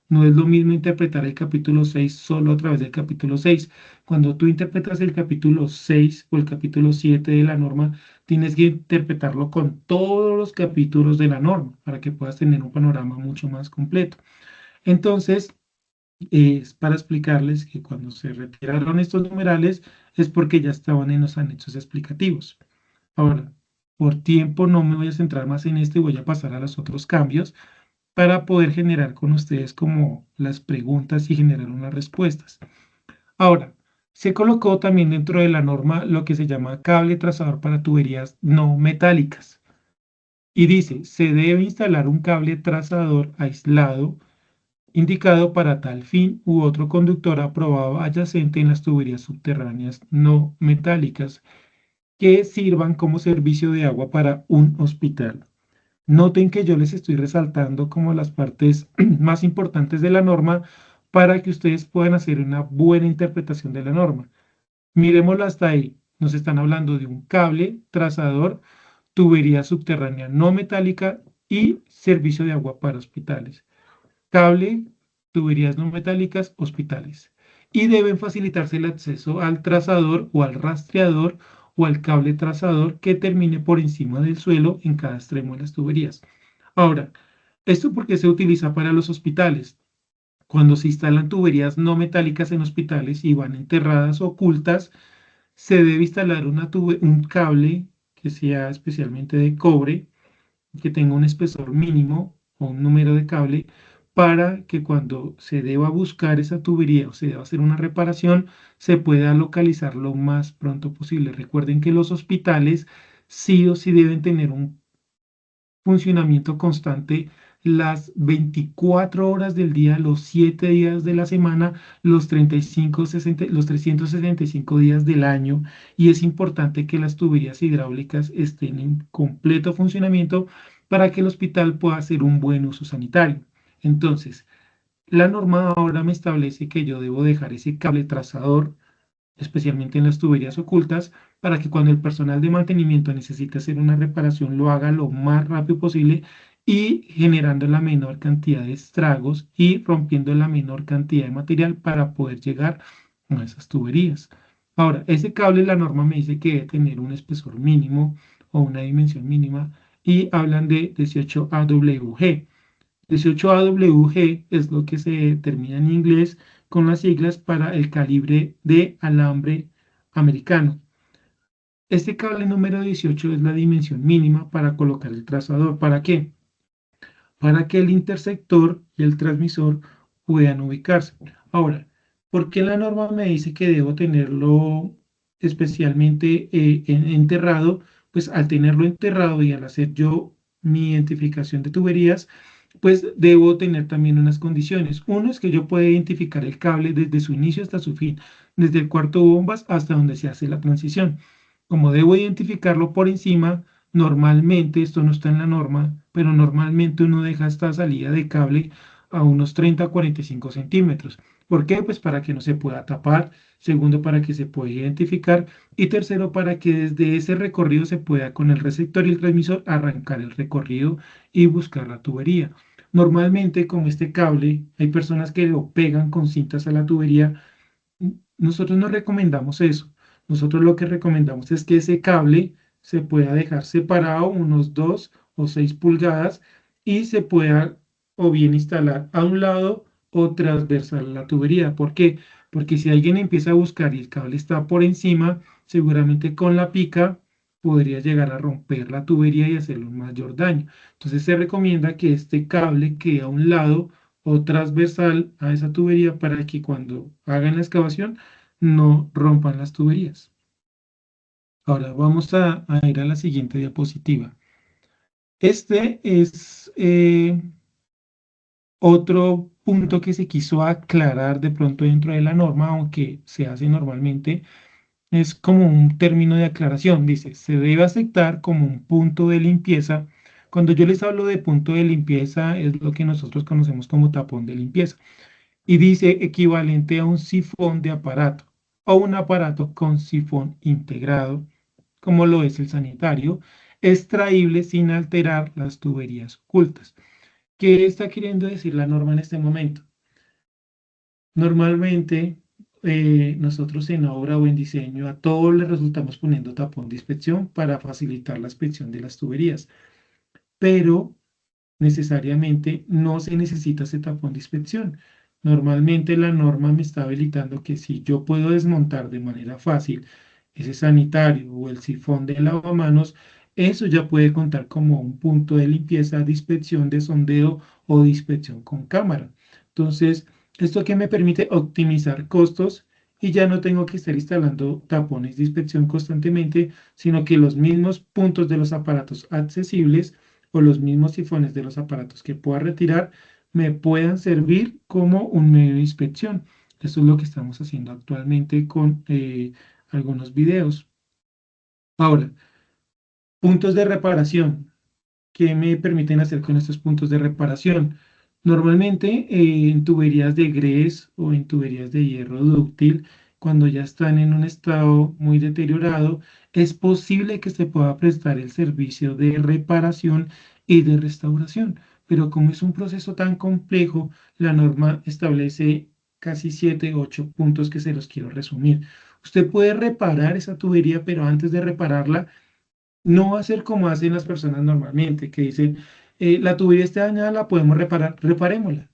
No es lo mismo interpretar el capítulo 6 solo a través del capítulo 6. Cuando tú interpretas el capítulo 6 o el capítulo 7 de la norma, tienes que interpretarlo con todos los capítulos de la norma para que puedas tener un panorama mucho más completo. Entonces, es para explicarles que cuando se retiraron estos numerales es porque ya estaban en los anexos explicativos. Ahora, por tiempo no me voy a centrar más en esto y voy a pasar a los otros cambios para poder generar con ustedes como las preguntas y generar unas respuestas. Ahora, se colocó también dentro de la norma lo que se llama cable trazador para tuberías no metálicas. Y dice, se debe instalar un cable trazador aislado indicado para tal fin u otro conductor aprobado adyacente en las tuberías subterráneas no metálicas que sirvan como servicio de agua para un hospital. Noten que yo les estoy resaltando como las partes más importantes de la norma para que ustedes puedan hacer una buena interpretación de la norma. Miremoslo hasta ahí. Nos están hablando de un cable, trazador, tubería subterránea no metálica y servicio de agua para hospitales. Cable, tuberías no metálicas, hospitales. Y deben facilitarse el acceso al trazador o al rastreador o al cable trazador que termine por encima del suelo en cada extremo de las tuberías. Ahora, ¿esto por qué se utiliza para los hospitales? Cuando se instalan tuberías no metálicas en hospitales y van enterradas o ocultas, se debe instalar un cable que sea especialmente de cobre, que tenga un espesor mínimo o un número de cable para que cuando se deba buscar esa tubería o se deba hacer una reparación, se pueda localizar lo más pronto posible. Recuerden que los hospitales sí o sí deben tener un funcionamiento constante las 24 horas del día, los 7 días de la semana, los 35, 60, los 365 días del año. Y es importante que las tuberías hidráulicas estén en completo funcionamiento para que el hospital pueda hacer un buen uso sanitario. Entonces, la norma ahora me establece que yo debo dejar ese cable trazador especialmente en las tuberías ocultas, para que cuando el personal de mantenimiento necesite hacer una reparación lo haga lo más rápido posible y generando la menor cantidad de estragos y rompiendo la menor cantidad de material para poder llegar a esas tuberías. Ahora, ese cable, la norma me dice que debe tener un espesor mínimo o una dimensión mínima y hablan de 18 AWG. 18 AWG es lo que se determina en inglés con las siglas para el calibre de alambre americano. Este cable número 18 es la dimensión mínima para colocar el trazador. ¿Para qué? Para que el interceptor y el transmisor puedan ubicarse. Ahora, ¿por qué la norma me dice que debo tenerlo especialmente enterrado? Pues al tenerlo enterrado y al hacer yo mi identificación de tuberías, pues debo tener también unas condiciones. Uno es que yo pueda identificar el cable desde su inicio hasta su fin, desde el cuarto de bombas hasta donde se hace la transición. Como debo identificarlo por encima, Normalmente, esto no está en la norma, pero normalmente uno deja esta salida de cable a unos 30 a 45 centímetros. ¿Por qué? Pues para que no se pueda tapar. Segundo, para que se pueda identificar. Y tercero, para que desde ese recorrido se pueda con el receptor y el transmisor arrancar el recorrido y buscar la tubería. Normalmente, como este cable, hay personas que lo pegan con cintas a la tubería. Nosotros no recomendamos eso. Nosotros lo que recomendamos es que ese cable se pueda dejar separado unos 2 o 6 pulgadas y se pueda o bien instalar a un lado o transversal a la tubería. ¿Por qué? Porque si alguien empieza a buscar y el cable está por encima, seguramente con la pica podría llegar a romper la tubería y hacerle un mayor daño. Entonces se recomienda que este cable quede a un lado o transversal a esa tubería para que cuando hagan la excavación no rompan las tuberías. Ahora vamos a ir a la siguiente diapositiva. Este es otro punto que se quiso aclarar de pronto dentro de la norma, aunque se hace normalmente, es como un término de aclaración. Dice, se debe aceptar como un punto de limpieza. Cuando yo les hablo de punto de limpieza, es lo que nosotros conocemos como tapón de limpieza. Y dice equivalente a un sifón de aparato o un aparato con sifón integrado, como lo es el sanitario, extraíble sin alterar las tuberías ocultas. ¿Qué está queriendo decir la norma en este momento? Normalmente nosotros en obra o en diseño a todos le resultamos poniendo tapón de inspección para facilitar la inspección de las tuberías, pero necesariamente no se necesita ese tapón de inspección. Normalmente la norma me está habilitando que si yo puedo desmontar de manera fácil ese sanitario o el sifón de lavamanos, eso ya puede contar como un punto de limpieza, de inspección, de sondeo o de inspección con cámara. Entonces, esto que me permite optimizar costos y ya no tengo que estar instalando tapones de inspección constantemente, sino que los mismos puntos de los aparatos accesibles o los mismos sifones de los aparatos que pueda retirar me puedan servir como un medio de inspección. Eso es lo que estamos haciendo actualmente con algunos videos. Ahora, puntos de reparación. ¿Qué me permiten hacer con estos puntos de reparación? Normalmente en tuberías de grés o en tuberías de hierro dúctil, cuando ya están en un estado muy deteriorado, es posible que se pueda prestar el servicio de reparación y de restauración. Pero como es un proceso tan complejo, la norma establece casi 7, 8 puntos que se los quiero resumir. Usted puede reparar esa tubería, pero antes de repararla, no va a ser como hacen las personas normalmente, que dicen, la tubería está dañada, la podemos reparar, reparémosla.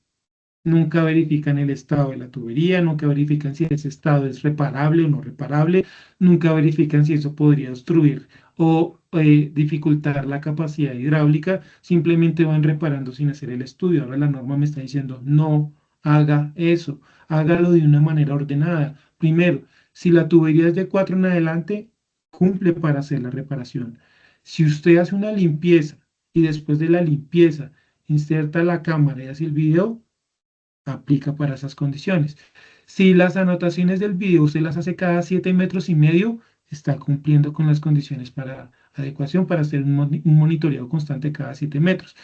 Nunca verifican el estado de la tubería, nunca verifican si ese estado es reparable o no reparable, nunca verifican si eso podría obstruir o dificultar la capacidad hidráulica, simplemente van reparando sin hacer el estudio. Ahora la norma me está diciendo, no haga eso, hágalo de una manera ordenada. Primero, si la tubería es de 4 en adelante, cumple para hacer la reparación. Si usted hace una limpieza y después de la limpieza inserta la cámara y hace el video, aplica para esas condiciones. Si las anotaciones del video usted las hace cada 7,5 metros, está cumpliendo con las condiciones para adecuación para hacer un monitoreo constante cada 7 metros.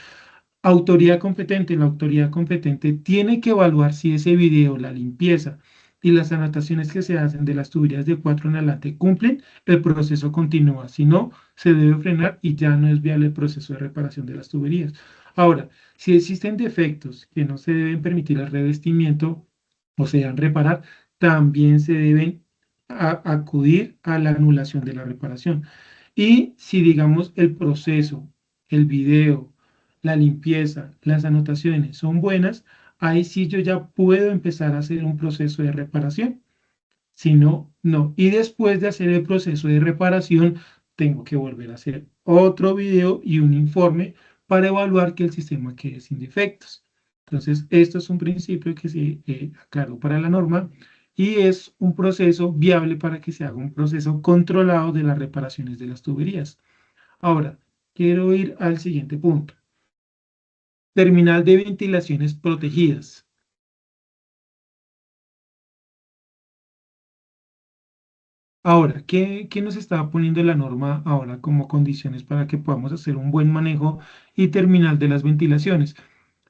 Autoridad competente. La autoridad competente tiene que evaluar si ese video, la limpieza y las anotaciones que se hacen de las tuberías de 4 en adelante cumplen, el proceso continúa. Si no, se debe frenar y ya no es viable el proceso de reparación de las tuberías. Ahora, si existen defectos que no se deben permitir el revestimiento o se deben reparar, también se deben acudir a la anulación de la reparación. Y si, digamos, el proceso, el video, la limpieza, las anotaciones son buenas, ahí sí yo ya puedo empezar a hacer un proceso de reparación. Si no, no. Y después de hacer el proceso de reparación, tengo que volver a hacer otro video y un informe para evaluar que el sistema quede sin defectos. Entonces, esto es un principio que se aclaró para la norma y es un proceso viable para que se haga un proceso controlado de las reparaciones de las tuberías. Ahora, quiero ir al siguiente punto. Terminal de ventilaciones protegidas. Ahora, ¿qué nos está poniendo la norma ahora como condiciones para que podamos hacer un buen manejo y terminal de las ventilaciones?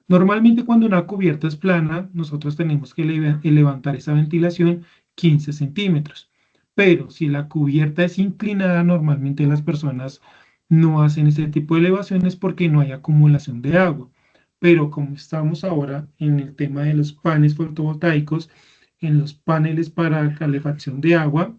Normalmente cuando una cubierta es plana, nosotros tenemos que levantar esa ventilación 15 centímetros. Pero si la cubierta es inclinada, normalmente las personas no hacen ese tipo de elevaciones porque no hay acumulación de agua. Pero como estamos ahora en el tema de los paneles fotovoltaicos, en los paneles para calefacción de agua,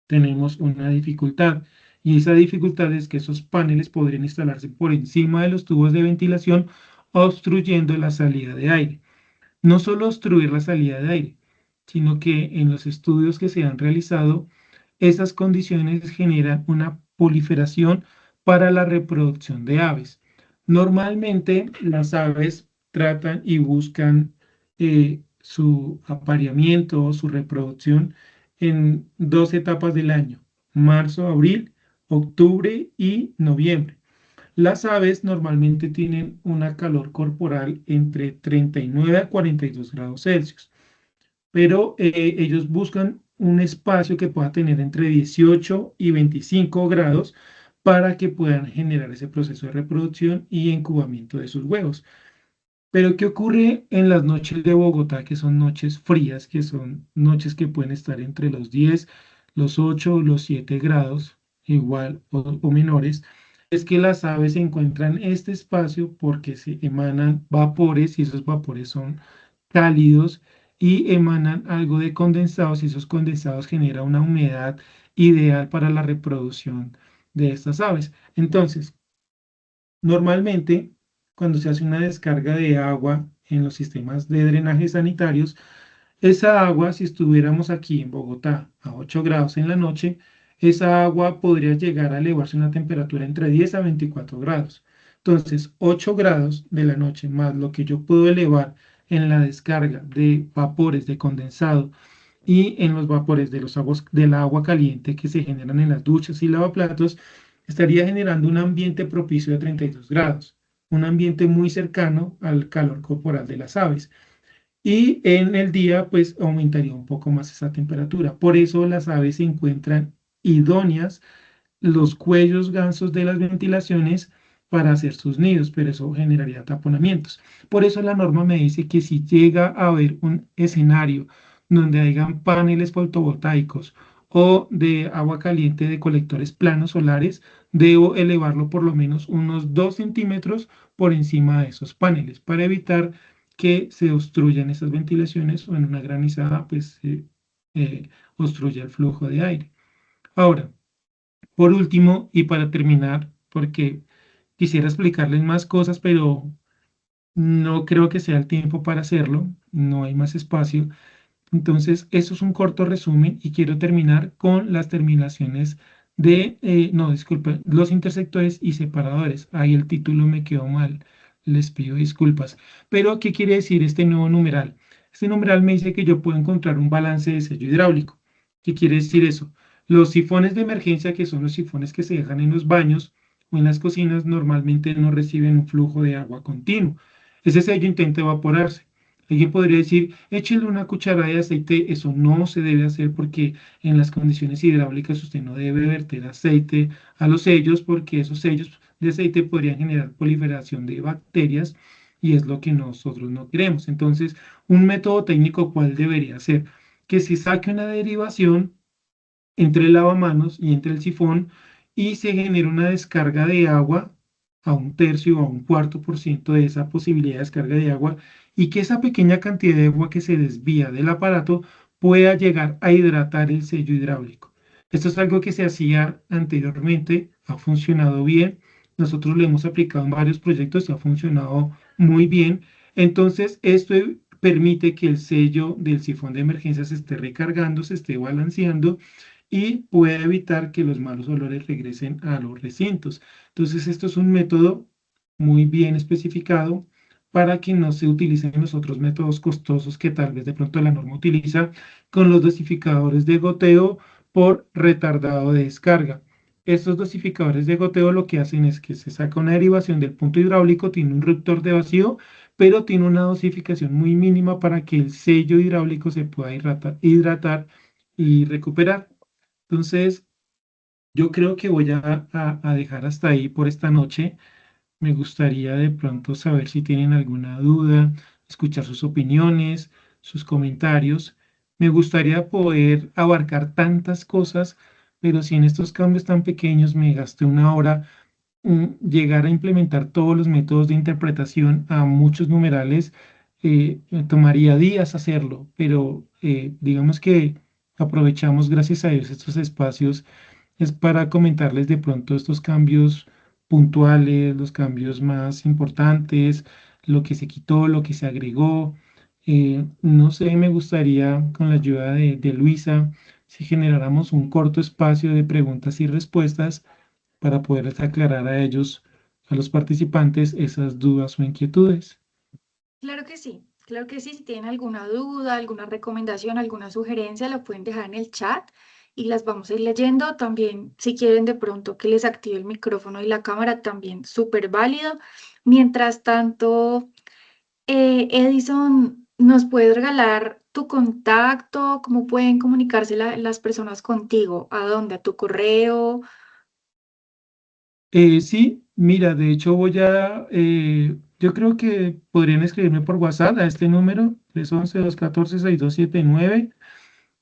tenemos una dificultad. Y esa dificultad es que esos paneles podrían instalarse por encima de los tubos de ventilación, obstruyendo la salida de aire. No solo obstruir la salida de aire, sino que en los estudios que se han realizado, esas condiciones generan una proliferación para la reproducción de aves. Normalmente las aves tratan y buscan su apareamiento o su reproducción en dos etapas del año: marzo, abril, octubre y noviembre. Las aves normalmente tienen una calor corporal entre 39 a 42 grados Celsius, pero ellos buscan un espacio que pueda tener entre 18 y 25 grados para que puedan generar ese proceso de reproducción y incubamiento de sus huevos. Pero ¿qué ocurre en las noches de Bogotá, que son noches frías, que son noches que pueden estar entre los 10, los 8, los 7 grados, igual o menores? Es que las aves encuentran este espacio porque se emanan vapores y esos vapores son cálidos y emanan algo de condensados y esos condensados generan una humedad ideal para la reproducción de estas aves. Entonces, normalmente, cuando se hace una descarga de agua en los sistemas de drenaje sanitarios, esa agua, si estuviéramos aquí en Bogotá a 8 grados en la noche, esa agua podría llegar a elevarse a una temperatura entre 10 a 24 grados. Entonces, 8 grados de la noche más lo que yo puedo elevar en la descarga de vapores de condensado y en los vapores de los aguas, del agua caliente que se generan en las duchas y lavaplatos, estaría generando un ambiente propicio de 32 grados, un ambiente muy cercano al calor corporal de las aves. Y en el día, pues aumentaría un poco más esa temperatura. Por eso las aves se encuentran idóneas los cuellos gansos de las ventilaciones para hacer sus nidos, pero eso generaría taponamientos. Por eso la norma me dice que si llega a haber un escenario donde hayan paneles fotovoltaicos o de agua caliente de colectores planos solares, debo elevarlo por lo menos unos 2 centímetros por encima de esos paneles para evitar que se obstruyan esas ventilaciones o en una granizada pues obstruya el flujo de aire. Ahora, por último, y para terminar, porque quisiera explicarles más cosas, pero no creo que sea el tiempo para hacerlo, no hay más espacio. Entonces, eso es un corto resumen y quiero terminar con las terminaciones no, disculpe, los intersectores y separadores. Ahí el título me quedó mal, les pido disculpas. Pero, ¿qué quiere decir este nuevo numeral? Este numeral me dice que yo puedo encontrar un balance de sello hidráulico. ¿Qué quiere decir eso? Los sifones de emergencia, que son los sifones que se dejan en los baños o en las cocinas, normalmente no reciben un flujo de agua continuo. Ese sello intenta evaporarse. Alguien podría decir, échele una cucharada de aceite. Eso no se debe hacer porque en las condiciones hidráulicas usted no debe verter aceite a los sellos porque esos sellos de aceite podrían generar proliferación de bacterias y es lo que nosotros no queremos. Entonces, un método técnico, ¿cuál debería ser? Que se saque una derivación entre el lavamanos y entre el sifón y se genera una descarga de agua a un tercio o a un cuarto por ciento de esa posibilidad de descarga de agua y que esa pequeña cantidad de agua que se desvía del aparato pueda llegar a hidratar el sello hidráulico. Esto es algo que se hacía anteriormente, ha funcionado bien. Nosotros lo hemos aplicado en varios proyectos y ha funcionado muy bien. Entonces, esto permite que el sello del sifón de emergencia se esté recargando, se esté balanceando y puede evitar que los malos olores regresen a los recintos. Entonces, esto es un método muy bien especificado para que no se utilicen los otros métodos costosos que tal vez de pronto la norma utiliza con los dosificadores de goteo por retardado de descarga. Estos dosificadores de goteo lo que hacen es que se saca una derivación del punto hidráulico, tiene un reductor de vacío, pero tiene una dosificación muy mínima para que el sello hidráulico se pueda hidratar y recuperar. Entonces, yo creo que voy a dejar hasta ahí por esta noche. Me gustaría de pronto saber si tienen alguna duda, escuchar sus opiniones, sus comentarios. Me gustaría poder abarcar tantas cosas, pero si en estos cambios tan pequeños me gasté una hora, llegar a implementar todos los métodos de interpretación a muchos numerales, me tomaría días hacerlo, pero digamos que aprovechamos, gracias a Dios, estos espacios es para comentarles de pronto estos cambios puntuales, los cambios más importantes, lo que se quitó, lo que se agregó. No sé, me gustaría con la ayuda de Luisa, si generáramos un corto espacio de preguntas y respuestas para poderles aclarar a ellos, a los participantes, esas dudas o inquietudes. Claro que sí, si tienen alguna duda, alguna recomendación, alguna sugerencia, lo pueden dejar en el chat y las vamos a ir leyendo. También, si quieren de pronto que les active el micrófono y la cámara, también súper válido. Mientras tanto, Edison, ¿nos puedes regalar tu contacto? ¿Cómo pueden comunicarse las personas contigo? ¿A dónde? ¿A tu correo? Sí, mira, de hecho yo creo que podrían escribirme por WhatsApp a este número, 311-214-6279,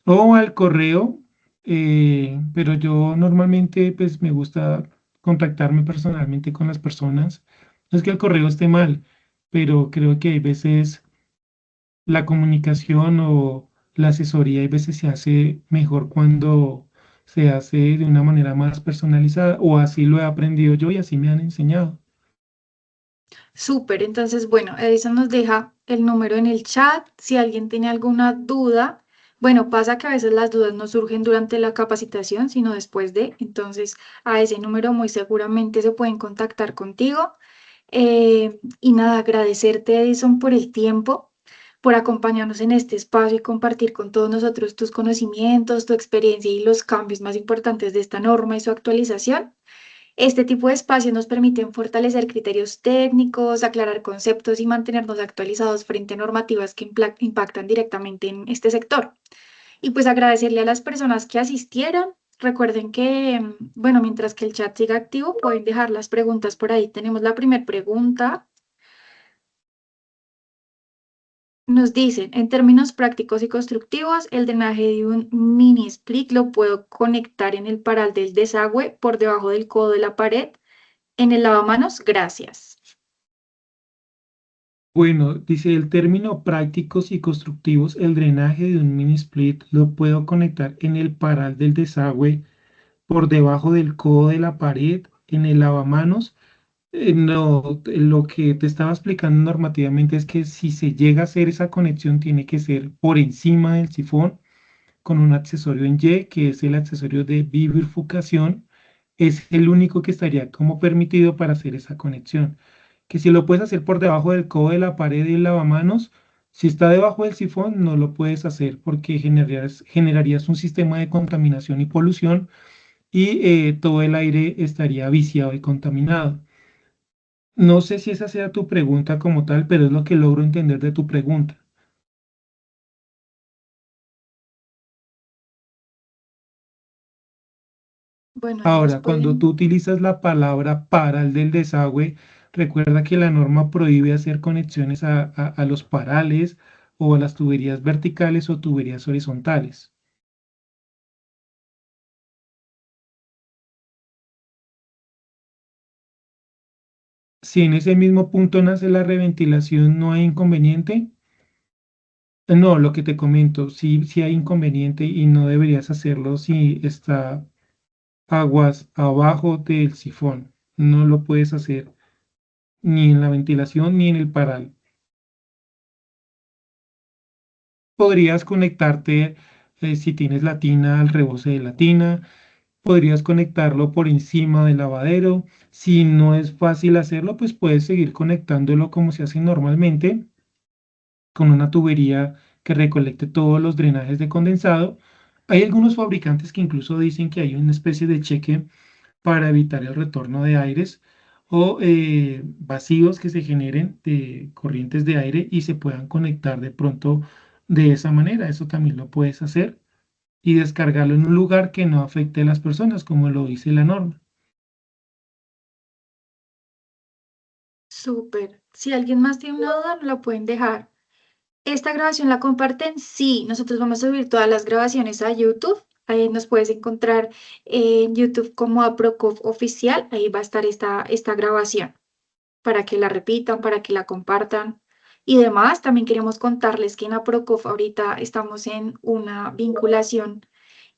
o al correo, pero yo normalmente pues me gusta contactarme personalmente con las personas. No es que el correo esté mal, pero creo que hay veces la comunicación o la asesoría hay veces se hace mejor cuando se hace de una manera más personalizada, o así lo he aprendido yo y así me han enseñado. Súper, entonces, bueno, Edison nos deja el número en el chat. Si alguien tiene alguna duda, bueno, pasa que a veces las dudas no surgen durante la capacitación, sino después de, entonces a ese número muy seguramente se pueden contactar contigo. Y nada, agradecerte, Edison, por el tiempo, por acompañarnos en este espacio y compartir con todos nosotros tus conocimientos, tu experiencia y los cambios más importantes de esta norma y su actualización. Este tipo de espacios nos permiten fortalecer criterios técnicos, aclarar conceptos y mantenernos actualizados frente a normativas que impactan directamente en este sector. Y pues agradecerle a las personas que asistieron. Recuerden que, bueno, mientras que el chat siga activo, pueden dejar las preguntas por ahí. Tenemos la primera pregunta. Nos dicen, en términos prácticos y constructivos, el drenaje de un mini split lo puedo conectar en el paral del desagüe por debajo del codo de la pared. En el lavamanos, gracias. Bueno, dice el término prácticos y constructivos, el drenaje de un mini split lo puedo conectar en el paral del desagüe por debajo del codo de la pared, en el lavamanos. No, lo que te estaba explicando normativamente es que si se llega a hacer esa conexión, tiene que ser por encima del sifón con un accesorio en Y, que es el accesorio de bifurcación. Es el único que estaría como permitido para hacer esa conexión. Que si lo puedes hacer por debajo del codo de la pared y el lavamanos, si está debajo del sifón, no lo puedes hacer porque generarías un sistema de contaminación y polución, y todo el aire estaría viciado y contaminado. No sé si esa sea tu pregunta como tal, pero es lo que logro entender de tu pregunta. Bueno, ahí nos Ahora, cuando tú pueden. utilizas la palabra paral del desagüe, recuerda que la norma prohíbe hacer conexiones a los parales o a las tuberías verticales o tuberías horizontales. Si en ese mismo punto nace la reventilación, no hay inconveniente. No, lo que te comento, sí hay inconveniente y no deberías hacerlo si está aguas abajo del sifón. No lo puedes hacer ni en la ventilación ni en el paral. Podrías conectarte, si tienes la tina, al rebose de la tina. Podrías conectarlo por encima del lavadero. Si no es fácil hacerlo, pues puedes seguir conectándolo como se hace normalmente, con una tubería que recolecte todos los drenajes de condensado. Hay algunos fabricantes que incluso dicen que hay una especie de cheque para evitar el retorno de aires o vacíos que se generen de corrientes de aire y se puedan conectar de pronto de esa manera. Eso también lo puedes hacer. y descargarlo en un lugar que no afecte a las personas, como lo dice la norma. Súper. Si alguien más tiene una duda, no la pueden dejar. ¿Esta grabación la comparten? Sí, nosotros vamos a subir todas las grabaciones a YouTube. Ahí nos puedes encontrar en YouTube como Aprocov Oficial. Ahí va a estar esta grabación para que la repitan, para que la compartan y demás. También queremos contarles que en Aprocov ahorita estamos en una vinculación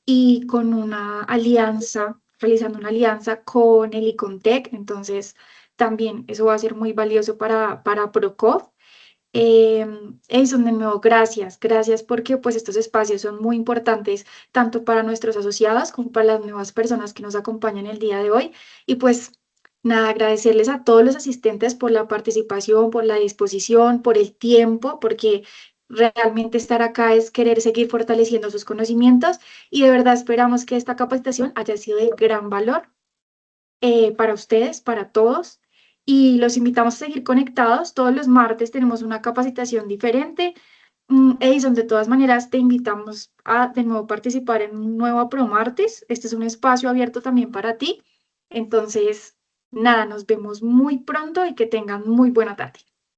y con una alianza, realizando una alianza con el Icontec. Entonces, también eso va a ser muy valioso para Procov. Eso, de nuevo, gracias, gracias porque pues estos espacios son muy importantes tanto para nuestros asociados como para las nuevas personas que nos acompañan el día de hoy. Y pues nada, agradecerles a todos los asistentes por la participación, por la disposición, por el tiempo, porque realmente estar acá es querer seguir fortaleciendo sus conocimientos y de verdad esperamos que esta capacitación haya sido de gran valor para ustedes, para todos. Y los invitamos a seguir conectados. Todos los martes tenemos una capacitación diferente. Edison, de todas maneras, te invitamos a de nuevo participar en un nuevo ProMartes. Este es un espacio abierto también para ti. Entonces, nada, nos vemos muy pronto y que tengan muy buena tarde.